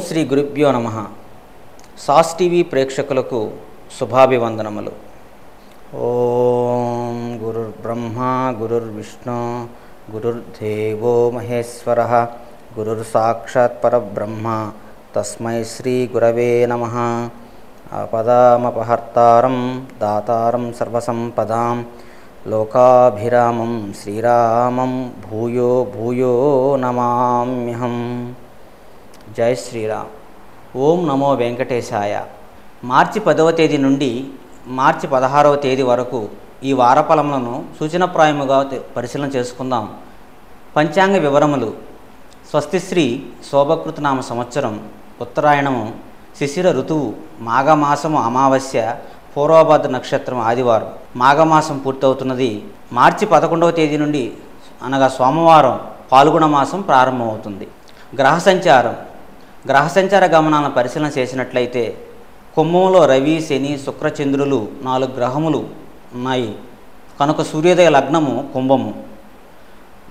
శ్రీ గురుభ్యో నమః. Sauce TV ప్రేక్షకులకు శుభాభివందనములు. ఓం గురుర్బ్రహ్మ గురుర్విష్ణు గురుర్దేవో మహేశ్వరః గురుర్ సాక్షాత్ పరబ్రహ్మ తస్మై శ్రీ గురవే నమః. ఆపదామపహర్తారం దాతారం సర్వసంపదాం లోకాభిరామం శ్రీరామం భూయో భూయో నమామ్యహం. జై శ్రీరామ్. ఓం నమో వెంకటేశాయ. మార్చి 10వ తేదీ నుండి మార్చి 16వ తేదీ వరకు ఈ వారఫలములను సూచనప్రాయముగా పరిశీలన చేసుకుందాం. పంచాంగ వివరములు. స్వస్తిశ్రీ శోభకృతనామ సంవత్సరం, ఉత్తరాయణము, శిశిర ఋతువు, మాఘమాసము అమావాస్య, పూర్వభద్ర నక్షత్రం ఆదివారం. మాఘమాసం పూర్తవుతున్నది. మార్చి 11వ తేదీ నుండి అనగా సోమవారం పాల్గొన మాసం ప్రారంభమవుతుంది. గ్రహ సంచార గమనాలను పరిశీలన చేసినట్లయితే కుంభంలో రవి, శని, శుక్ర, చంద్రులు 4 గ్రహములు ఉన్నాయి కనుక సూర్యోదయ లగ్నము కుంభము.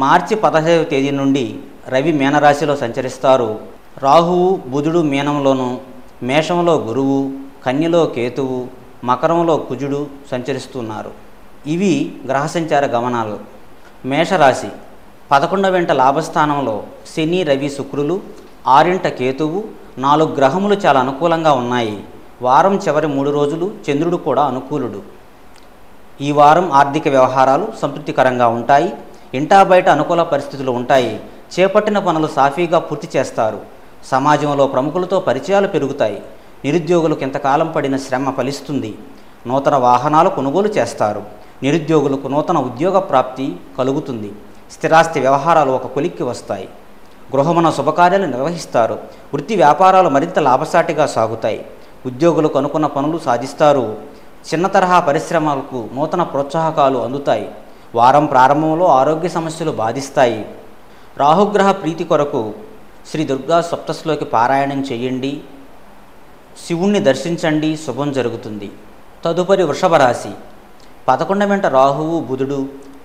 మార్చి 15వ తేదీ నుండి రవి మీనరాశిలో సంచరిస్తారు. రాహువు, బుధుడు మీనంలోను, మేషంలో గురువు, కన్యలో కేతువు, మకరంలో కుజుడు సంచరిస్తున్నారు. ఇవి గ్రహ సంచార గమనాలు. మేషరాశి 11వ ఇంట లాభస్థానంలో శని, రవి, శుక్రులు, 6వ కేతువు, 4 గ్రహములు చాలా అనుకూలంగా ఉన్నాయి. వారం చివరి 3 రోజులు చంద్రుడు కూడా అనుకూలుడు. ఈ వారం ఆర్థిక వ్యవహారాలు సంతృప్తికరంగా ఉంటాయి. ఇంటా బయట అనుకూల పరిస్థితులు ఉంటాయి. చేపట్టిన పనులు సాఫీగా పూర్తి చేస్తారు. సమాజంలో ప్రముఖులతో పరిచయాలు పెరుగుతాయి. నిరుద్యోగులకు ఇంతకాలం పడిన శ్రమ ఫలిస్తుంది. నూతన వాహనాలు కొనుగోలు చేస్తారు. నిరుద్యోగులకు నూతన ఉద్యోగ ప్రాప్తి కలుగుతుంది. స్థిరాస్తి వ్యవహారాలు ఒక కొలిక్కి వస్తాయి. గృహమున శుభకార్యాలు నిర్వహిస్తారు. వృత్తి వ్యాపారాలు మరింత లాభసాటిగా సాగుతాయి. ఉద్యోగులకు అనుకున్న పనులు సాధిస్తారు. చిన్న తరహా పరిశ్రమలకు నూతన ప్రోత్సాహకాలు అందుతాయి. వారం ప్రారంభంలో ఆరోగ్య సమస్యలు బాధిస్తాయి. రాహుగ్రహ ప్రీతి కొరకు శ్రీ దుర్గా సప్తశ్లోకి పారాయణం చేయండి. శివుణ్ణి దర్శించండి, శుభం జరుగుతుంది. తదుపరి వృషభ రాశి. 11వ ఇంట రాహువు, బుధుడు,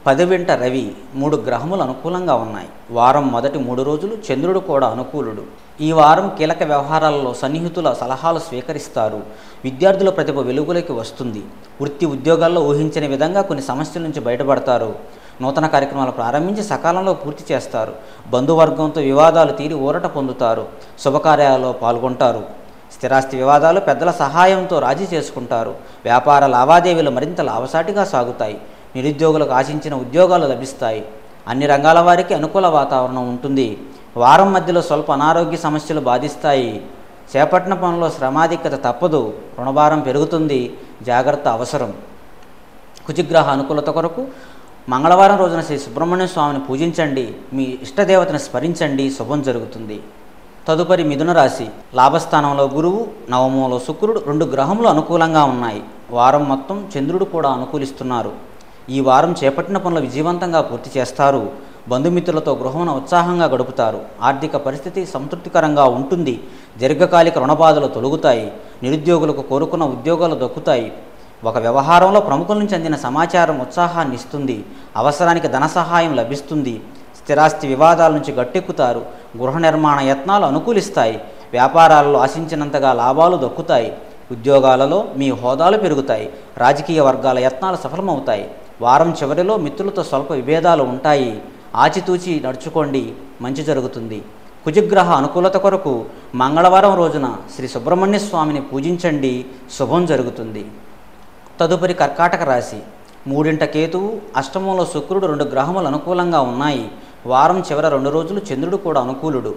10వ ఇంట రవి, 3 గ్రహములు అనుకూలంగా ఉన్నాయి. వారం మొదటి 3 రోజులు చంద్రుడు కూడా అనుకూలుడు. ఈ వారం కీలక వ్యవహారాలలో సన్నిహితుల సలహాలు స్వీకరిస్తారు. విద్యార్థుల ప్రతిభ వెలుగులోకి వస్తుంది. వృత్తి ఉద్యోగాల్లో ఊహించని విధంగా కొన్ని సమస్యల నుంచి బయటపడతారు. నూతన కార్యక్రమాలు ప్రారంభించి సకాలంలో పూర్తి చేస్తారు. బంధువర్గంతో వివాదాలు తీరి ఊరట పొందుతారు. శుభకార్యాలలో పాల్గొంటారు. స్థిరాస్తి వివాదాలు పెద్దల సహాయంతో రాజీ చేసుకుంటారు. వ్యాపార లావాదేవీలు మరింత లాభసాటిగా సాగుతాయి. నిరుద్యోగులకు ఆశించిన ఉద్యోగాలు లభిస్తాయి. అన్ని రంగాల వారికి అనుకూల వాతావరణం ఉంటుంది. వారం మధ్యలో స్వల్ప అనారోగ్య సమస్యలు బాధిస్తాయి. చేపట్టిన పనుల్లో శ్రమాధిక్యత తప్పదు. రుణభారం పెరుగుతుంది. జాగ్రత్త అవసరం. కుజగ్రహ అనుకూలత కొరకు మంగళవారం రోజున శ్రీ సుబ్రహ్మణ్య స్వామిని పూజించండి. మీ ఇష్టదేవతను స్మరించండి, శుభం జరుగుతుంది. తదుపరి మిథున రాశి. లాభస్థానంలో గురువు, నవమంలో శుక్రుడు, 2 గ్రహములు అనుకూలంగా ఉన్నాయి. వారం మొత్తం చంద్రుడు కూడా అనుకూలిస్తున్నారు. ఈ వారం చేపట్టిన పనులు విజయవంతంగా పూర్తి చేస్తారు. బంధుమిత్రులతో గృహమున ఉత్సాహంగా గడుపుతారు. ఆర్థిక పరిస్థితి సంతృప్తికరంగా ఉంటుంది. దీర్ఘకాలిక రుణబాధలు తొలగుతాయి. నిరుద్యోగులకు కోరుకున్న ఉద్యోగాలు దక్కుతాయి. ఒక వ్యవహారంలో ప్రముఖుల నుంచి అందిన సమాచారం ఉత్సాహాన్ని ఇస్తుంది. అవసరానికి ధన సహాయం లభిస్తుంది. స్థిరాస్తి వివాదాల నుంచి గట్టెక్కుతారు. గృహ నిర్మాణ యత్నాలు అనుకూలిస్తాయి. వ్యాపారాలలో ఆశించినంతగా లాభాలు దక్కుతాయి. ఉద్యోగాలలో మీ హోదాలు పెరుగుతాయి. రాజకీయ వర్గాల యత్నాలు సఫలమవుతాయి. వారం చివరిలో మిత్రులతో స్వల్ప విభేదాలు ఉంటాయి. ఆచితూచి నడుచుకోండి, మంచి జరుగుతుంది. కుజగ్రహ అనుకూలత కొరకు మంగళవారం రోజున శ్రీ సుబ్రహ్మణ్య స్వామిని పూజించండి, శుభం జరుగుతుంది. తదుపరి కర్కాటక రాశి. 3వ ఇంట కేతువు, అష్టమంలో శుక్రుడు, 2 గ్రహములు అనుకూలంగా ఉన్నాయి. వారం చివర 2 రోజులు చంద్రుడు కూడా అనుకూలుడు.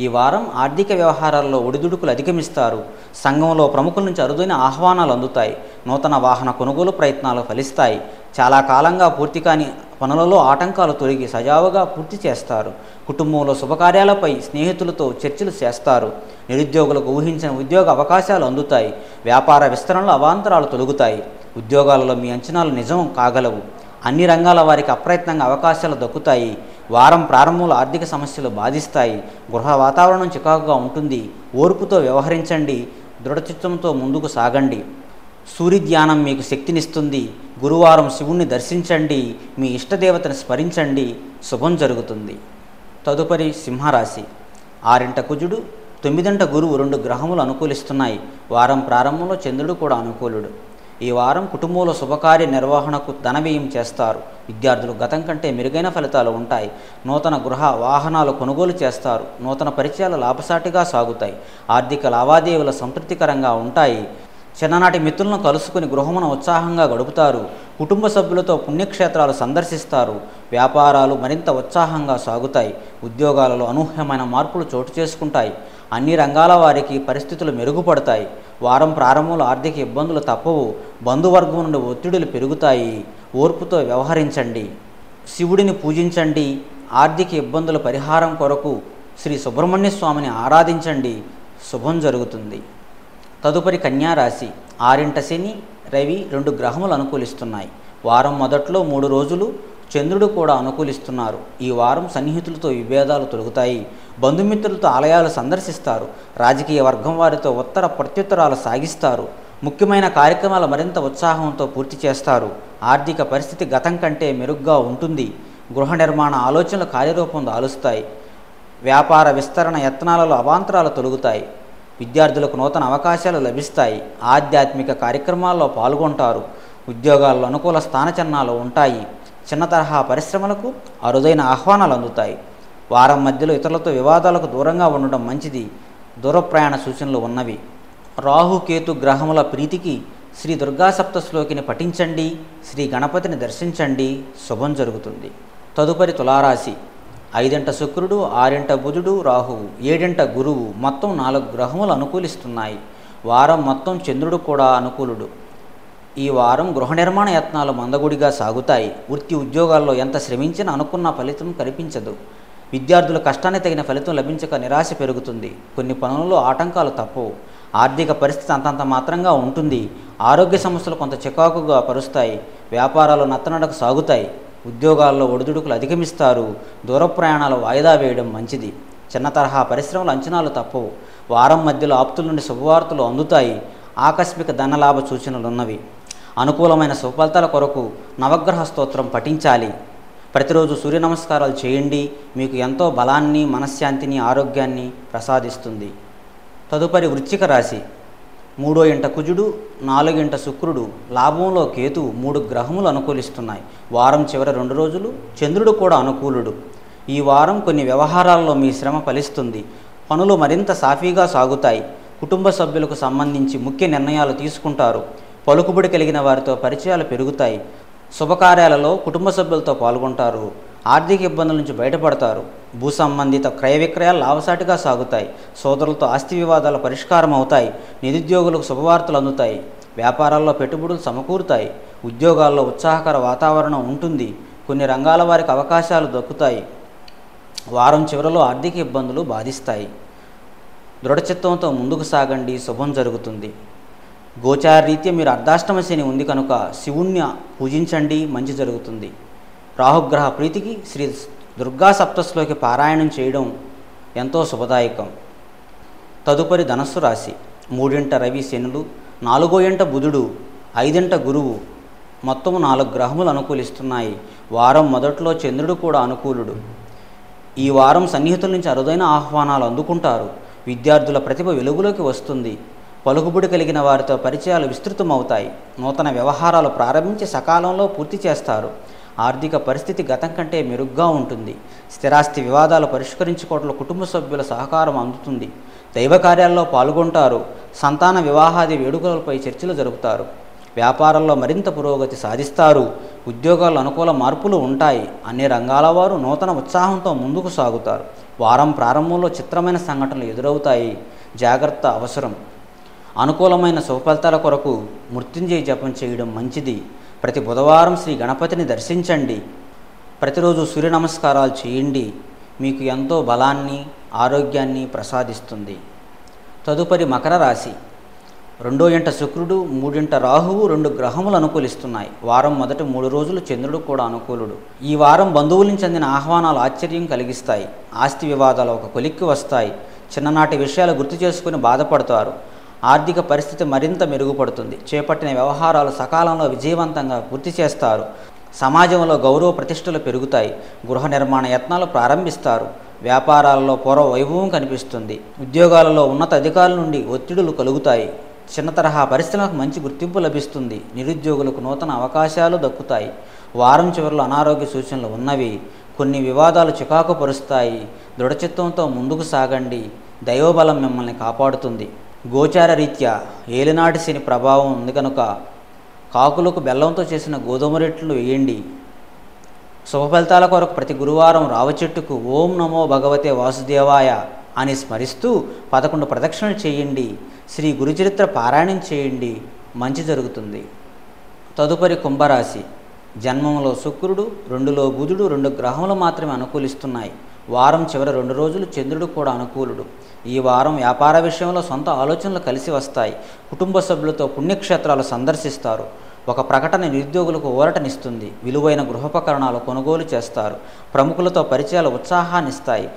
ఈ వారం ఆర్థిక వ్యవహారాల్లో ఒడిదుడుకులు అధిగమిస్తారు. సంఘంలో ప్రముఖుల నుంచి అరుదైన ఆహ్వానాలు అందుతాయి. నూతన వాహన కొనుగోలు ప్రయత్నాలు ఫలిస్తాయి. చాలా కాలంగా పూర్తి కాని పనులలో ఆటంకాలు తొలగి సజావుగా పూర్తి చేస్తారు. కుటుంబంలో శుభకార్యాలపై స్నేహితులతో చర్చలు చేస్తారు. నిరుద్యోగులకు ఊహించిన ఉద్యోగ అవకాశాలు అందుతాయి. వ్యాపార విస్తరణలో అవాంతరాలు తొలగుతాయి. ఉద్యోగాలలో మీ అంచనాలు నిజం కాగలవు. అన్ని రంగాల వారికి అప్రయత్నంగా అవకాశాలు దక్కుతాయి. వారం ప్రారంభంలో ఆర్థిక సమస్యలు బాధిస్తాయి. గృహ వాతావరణం చికాకుగా ఉంటుంది. ఓర్పుతో వ్యవహరించండి. దృఢచిత్తంతో ముందుకు సాగండి. సూర్యధ్యానం మీకు శక్తినిస్తుంది. గురువారం శివుణ్ణి దర్శించండి. మీ ఇష్టదేవతను స్మరించండి, శుభం జరుగుతుంది. తదుపరి సింహరాశి. 6వ ఇంట కుజుడు, తొమ్మిదంట గురువు 2 గ్రహములు అనుకూలిస్తున్నాయి. వారం ప్రారంభంలో చంద్రుడు కూడా అనుకూలుడు. ఈ వారం కుటుంబంలో శుభకార్య నిర్వహణకు ధన వ్యయం చేస్తారు. విద్యార్థులు గతం కంటే మెరుగైన ఫలితాలు ఉంటాయి. నూతన గృహ వాహనాలు కొనుగోలు చేస్తారు. నూతన పరిచయాలు లాభసాటిగా సాగుతాయి. ఆర్థిక లావాదేవీలు సంతృప్తికరంగా ఉంటాయి. చిన్ననాటి మిత్రులను కలుసుకుని గృహమున ఉత్సాహంగా గడుపుతారు. కుటుంబ సభ్యులతో పుణ్యక్షేత్రాలు సందర్శిస్తారు. వ్యాపారాలు మరింత ఉత్సాహంగా సాగుతాయి. ఉద్యోగాలలో అనూహ్యమైన మార్పులు చోటు చేసుకుంటాయి. అన్ని రంగాల వారికి పరిస్థితులు మెరుగుపడతాయి. వారం ప్రారంభంలో ఆర్థిక ఇబ్బందులు తప్పవు. బంధువర్గం నుండి ఒత్తిడులు పెరుగుతాయి. ఓర్పుతో వ్యవహరించండి. శివుడిని పూజించండి. ఆర్థిక ఇబ్బందుల పరిహారం కొరకు శ్రీ సుబ్రహ్మణ్య స్వామిని ఆరాధించండి. శుభం జరుగుతుంది. తదుపరి కన్యారాశి. 6 శని, రవి 2 గ్రహములు అనుకూలిస్తున్నాయి. వారం మొదట్లో 3 రోజులు చంద్రుడు కూడా అనుకూలిస్తున్నారు. ఈ వారం సన్నిహితులతో విభేదాలు తొలగుతాయి. బంధుమిత్రులతో ఆలయాలు సందర్శిస్తారు. రాజకీయ వర్గం వారితో ఉత్తర ప్రత్యుత్తరాలు సాగిస్తారు. ముఖ్యమైన కార్యక్రమాలు మరింత ఉత్సాహంతో పూర్తి చేస్తారు. ఆర్థిక పరిస్థితి గతం కంటే మెరుగ్గా ఉంటుంది. గృహ నిర్మాణ ఆలోచనలు కార్యరూపం దాలుస్తాయి. వ్యాపార విస్తరణ యత్నాలలో అవాంతరాలు తొలగుతాయి. విద్యార్థులకు నూతన అవకాశాలు లభిస్తాయి. ఆధ్యాత్మిక కార్యక్రమాల్లో పాల్గొంటారు. ఉద్యోగాల్లో అనుకూల స్థానచలనాలు ఉంటాయి. చిన్న తరహా పరిశ్రమలకు అరుదైన ఆహ్వానాలు అందుతాయి. వారం మధ్యలో ఇతరులతో వివాదాలకు దూరంగా ఉండడం మంచిది. దూర ప్రయాణ సూచనలు ఉన్నవి. రాహుకేతు గ్రహముల ప్రీతికి శ్రీ దుర్గా సప్తశ్లోకిని పఠించండి. శ్రీ గణపతిని దర్శించండి. శుభం జరుగుతుంది. తదుపరి తులారాశి. 5 శుక్రుడు, 6 బుధుడు, రాహువు, 7 గురువు మొత్తం 4 గ్రహములు అనుకూలిస్తున్నాయి. వారం మొత్తం చంద్రుడు కూడా అనుకూలుడు. ఈ వారం గృహ నిర్మాణ యత్నాలు మందగుడిగా సాగుతాయి. వృత్తి ఉద్యోగాల్లో ఎంత శ్రమించినా అనుకున్న ఫలితం కనిపించదు. విద్యార్థుల కష్టానికి తగిన ఫలితం లభించక నిరాశ పెరుగుతుంది. కొన్ని పనులలో ఆటంకాలు తప్పవు. ఆర్థిక పరిస్థితి అంతంత మాత్రంగా ఉంటుంది. ఆరోగ్య సమస్యలు కొంత చికాకుగా పరుస్తాయి. వ్యాపారాలు నత్తనడకు సాగుతాయి. ఉద్యోగాల్లో ఒడిదుడుకులు అధిగమిస్తారు. దూర ప్రయాణాలు వాయిదా వేయడం మంచిది. చిన్న తరహా పరిశ్రమల అంచనాలు తప్పవు. వారం మధ్యలో ఆప్తుల నుండి శుభవార్తలు అందుతాయి. ఆకస్మిక ధనలాభ సూచనలున్నవి. అనుకూలమైన సుఫలితాల కొరకు నవగ్రహ స్తోత్రం పఠించాలి. ప్రతిరోజు సూర్య నమస్కారాలు చేయండి. మీకు ఎంతో బలాన్ని, మనశ్శాంతిని, ఆరోగ్యాన్ని ప్రసాదిస్తుంది. తదుపరి వృశ్చిక రాశి. 3వ ఇంట కుజుడు, 4వ ఇంట శుక్రుడు, లాభంలో కేతువు 3 గ్రహములు అనుకూలిస్తున్నాయి. వారం చివరి 2 రోజులు చంద్రుడు కూడా అనుకూలుడు. ఈ వారం కొన్ని వ్యవహారాల్లో మీ శ్రమ ఫలిస్తుంది. పనులు మరింత సాఫీగా సాగుతాయి. కుటుంబ సభ్యులకు సంబంధించి ముఖ్య నిర్ణయాలు తీసుకుంటారు. పలుకుబడి కలిగిన వారితో పరిచయాలు పెరుగుతాయి. శుభకార్యాలలో కుటుంబ సభ్యులతో పాల్గొంటారు. ఆర్థిక ఇబ్బందుల నుంచి బయటపడతారు. భూ సంబంధిత క్రయ విక్రయాలు లాభసాటిగా సాగుతాయి. సోదరులతో ఆస్తి వివాదాలు పరిష్కారం అవుతాయి. నిరుద్యోగులకు శుభవార్తలు అందుతాయి. వ్యాపారాల్లో పెట్టుబడులు సమకూరుతాయి. ఉద్యోగాల్లో ఉత్సాహకర వాతావరణం ఉంటుంది. కొన్ని రంగాల వారికి అవకాశాలు దక్కుతాయి. వారం చివరిలో ఆర్థిక ఇబ్బందులు బాధిస్తాయి. దృఢచిత్తంతో ముందుకు సాగండి. శుభం జరుగుతుంది. గోచారరీత్యా మీరు అర్ధాష్టమ శని ఉంది కనుక శివుణ్ణి పూజించండి. మంచి జరుగుతుంది. రాహుగ్రహ ప్రీతికి శ్రీ దుర్గా సప్తశ్లోకి పారాయణం చేయడం ఎంతో శుభదాయకం. తదుపరి ధనస్సు రాశి. 3 రవి శనులు, 4వ బుధుడు, 5 గురువు మొత్తం 4 గ్రహములు అనుకూలిస్తున్నాయి. వారం మొదట్లో చంద్రుడు కూడా అనుకూలుడు. ఈ వారం సన్నిహితుల నుంచి అరుదైన ఆహ్వానాలు అందుకుంటారు. విద్యార్థుల ప్రతిభ వెలుగులోకి వస్తుంది. పలుకుబడి కలిగిన వారితో పరిచయాలు విస్తృతమవుతాయి. నూతన వ్యవహారాలు ప్రారంభించి సకాలంలో పూర్తి చేస్తారు. ఆర్థిక పరిస్థితి గతం కంటే మెరుగ్గా ఉంటుంది. స్థిరాస్తి వివాదాలు పరిష్కరించుకోవడంలో కుటుంబ సభ్యుల సహకారం అందుతుంది. దైవ కార్యాల్లో పాల్గొంటారు. సంతాన వివాహాది వేడుకలపై చర్చలు జరుపుతారు. వ్యాపారంలో మరింత పురోగతి సాధిస్తారు. ఉద్యోగాల్లో అనుకూల మార్పులు ఉంటాయి. అన్ని రంగాల వారు నూతన ఉత్సాహంతో ముందుకు సాగుతారు. వారం ప్రారంభంలో చిత్రమైన సంఘటనలు ఎదురవుతాయి. జాగ్రత్త అవసరం. అనుకూలమైన శుభఫలితాల కొరకు మృత్యుంజయ జపం చేయడం మంచిది. ప్రతి బుధవారం శ్రీ గణపతిని దర్శించండి. ప్రతిరోజు సూర్య నమస్కారాలు చేయండి. మీకు ఎంతో బలాన్ని, ఆరోగ్యాన్ని ప్రసాదిస్తుంది. తదుపరి మకర రాశి. 2వ శుక్రుడు, 3 రాహువు 2 గ్రహములు అనుకూలిస్తున్నాయి. వారం మొదటి 3 రోజులు చంద్రుడు కూడా అనుకూలుడు. ఈ వారం బంధువుల నుంచి అందిన ఆహ్వానాలు ఆశ్చర్యం కలిగిస్తాయి. ఆస్తి వివాదాలు ఒక కొలిక్కి వస్తాయి. చిన్ననాటి విషయాలు గుర్తు చేసుకుని బాధపడతారు. ఆర్థిక పరిస్థితి మరింత మెరుగుపడుతుంది. చేపట్టిన వ్యవహారాలు సకాలంలో విజయవంతంగా పూర్తి చేస్తారు. సమాజంలో గౌరవ ప్రతిష్టలు పెరుగుతాయి. గృహ నిర్మాణ యత్నాలు ప్రారంభిస్తారు. వ్యాపారాలలో పూర్వ వైభవం కనిపిస్తుంది. ఉద్యోగాలలో ఉన్నత అధికారుల నుండి ఒత్తిడులు కలుగుతాయి. చిన్న తరహా పరిశ్రమలకు మంచి గుర్తింపు లభిస్తుంది. నిరుద్యోగులకు నూతన అవకాశాలు దక్కుతాయి. వారం చివరిలో అనారోగ్య సూచనలు ఉన్నవి. కొన్ని వివాదాలు చికాకు పరుస్తాయి. దృఢచిత్తంతో ముందుకు సాగండి. దైవబలం మిమ్మల్ని కాపాడుతుంది. గోచార రీత్యా ఏలినాటి శని ప్రభావం ఉంది కనుక కాకులకు బెల్లంతో చేసిన గోధుమ రొట్టెలు వేయండి. శుభ ఫలితాల కొరకు ప్రతి గురువారం రావి చెట్టుకు ఓం నమో భగవతే వాసుదేవాయ అని స్మరిస్తూ 11 ప్రదక్షిణలు చేయండి. శ్రీ గురుచరిత్ర పారాయణం చేయండి. మంచి జరుగుతుంది. తదుపరి కుంభరాశి. జన్మంలో శుక్రుడు, 2లో బుధుడు 2 గ్రహములు మాత్రమే అనుకూలిస్తున్నాయి. వారం చివరి 2 రోజులు చంద్రుడు కూడా అనుకూలుడు. ఈ వారం వ్యాపార విషయంలో సొంత ఆలోచనలు కలిసి వస్తాయి. కుటుంబ సభ్యులతో పుణ్యక్షేత్రాలు సందర్శిస్తారు. ఒక ప్రకటన నిరుద్యోగులకు ఊరటనిస్తుంది. విలువైన గృహోపకరణాలు కొనుగోలు చేస్తారు. ప్రముఖులతో పరిచయాలు ఉత్సాహాన్నిస్తాయి.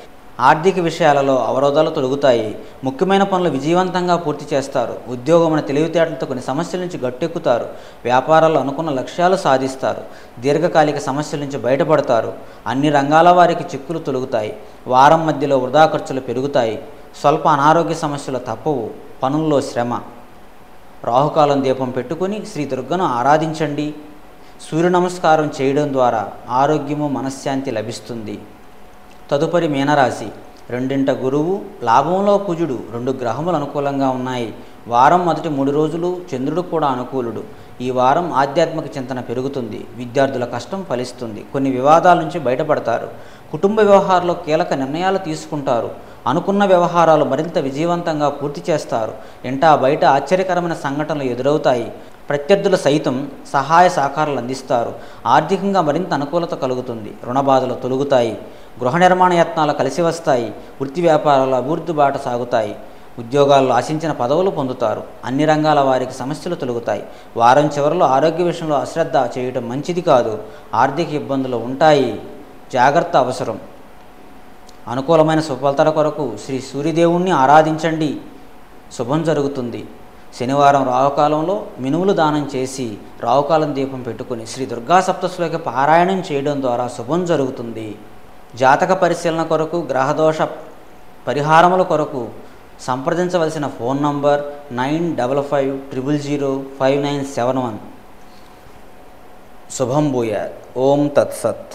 ఆర్థిక విషయాలలో అవరోధాలు తొలగుతాయి. ముఖ్యమైన పనులు విజయవంతంగా పూర్తి చేస్తారు. ఉద్యోగమున తెలివితేటలతో కొన్ని సమస్యల నుంచి గట్టెక్కుతారు. వ్యాపారాల్లో అనుకున్న లక్ష్యాలు సాధిస్తారు. దీర్ఘకాలిక సమస్యల నుంచి బయటపడతారు. అన్ని రంగాల వారికి చిక్కులు తొలగుతాయి. వారం మధ్యలో వృధా ఖర్చులు పెరుగుతాయి. స్వల్ప అనారోగ్య సమస్యలు తప్పవు. పనుల్లో శ్రమ. రాహుకాలం దీపం పెట్టుకుని శ్రీ దుర్గను ఆరాధించండి. సూర్య నమస్కారం చేయడం ద్వారా ఆరోగ్యము మనశ్శాంతి లభిస్తుంది. తదుపరి మీనరాశి. 2ంట గురువు, లాభంలో కుజుడు 2 గ్రహములు అనుకూలంగా ఉన్నాయి. వారం మొదటి 3 రోజులు చంద్రుడు కూడా అనుకూలుడు. ఈ వారం ఆధ్యాత్మిక చింతన పెరుగుతుంది. విద్యార్థుల కష్టం ఫలిస్తుంది. కొన్ని వివాదాల నుంచి బయటపడతారు. కుటుంబ వ్యవహారాల్లో కీలక నిర్ణయాలు తీసుకుంటారు. అనుకున్న వ్యవహారాలు మరింత విజయవంతంగా పూర్తి చేస్తారు. ఇంటా బయట ఆశ్చర్యకరమైన సంఘటనలు ఎదురవుతాయి. ప్రత్యర్థులు సైతం సహాయ సహకారాలు అందిస్తారు. ఆర్థికంగా మరింత అనుకూలత కలుగుతుంది. రుణబాధలు తొలగుతాయి. గృహ నిర్మాణ యత్నాలు కలిసి వస్తాయి. వృత్తి వ్యాపారాలు అభివృద్ధి బాట సాగుతాయి. ఉద్యోగాల్లో ఆశించిన పదవులు పొందుతారు. అన్ని రంగాల వారికి సమస్యలు తొలగుతాయి. వారం చివరిలో ఆరోగ్య విషయంలో అశ్రద్ధ చేయడం మంచిది కాదు. ఆర్థిక ఇబ్బందులు ఉంటాయి. జాగ్రత్త అవసరం. అనుకూలమైన శుభఫలితాల కొరకు శ్రీ సూర్యదేవుణ్ణి ఆరాధించండి. శుభం జరుగుతుంది. శనివారం రావుకాలంలో మినుములు దానం చేసి రావుకాలం దీపం పెట్టుకుని శ్రీ దుర్గా సప్తశ్లోకి పారాయణం చేయడం ద్వారా శుభం జరుగుతుంది. జాతక పరిశీలన కొరకు, గ్రహదోష పరిహారముల కొరకు సంప్రదించవలసిన ఫోన్ నంబర్ 9550059971. శుభం భూయాత్. ఓం తత్సత్.